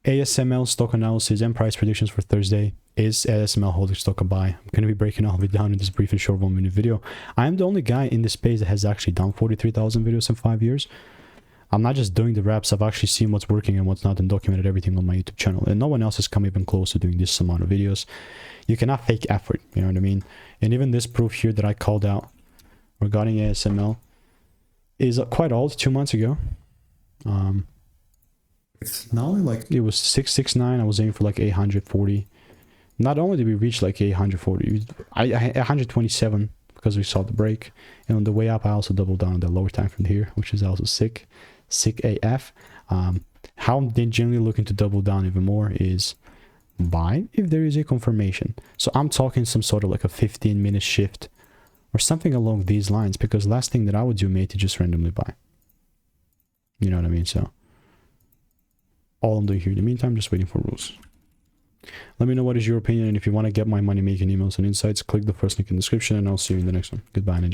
ASML stock analysis and price predictions for Thursday. Is ASML Holding stock a buy? I'm going to be breaking all of it down in this brief and short 1 minute video. I am the only guy in this space that has actually done 43,000 videos in 5 years. I'm not just doing the reps, I've actually seen what's working and what's not and documented everything on my YouTube channel. And no one else has come even close to doing this amount of videos. You cannot fake effort, you know what I mean? And even this proof here that I called out regarding ASML is quite old, 2 months ago. It's not only like it was 669, I was aiming for like 840. Not only did we reach like 840, I 127 because we saw the break. And on the way up, I also doubled down on the lower time from here, which is also sick AF. How I'm generally looking to double down even more is buy if there is a confirmation. So I'm talking some sort of like a 15-minute shift or something along these lines, because last thing that I would do, mate, to just randomly buy. You know what I mean? So all I'm doing here in the meantime, just waiting for rules. Let me know what is your opinion, and if you want to get my money making emails and insights, click the first link in the description, and I'll see you in the next one. Goodbye and enjoy.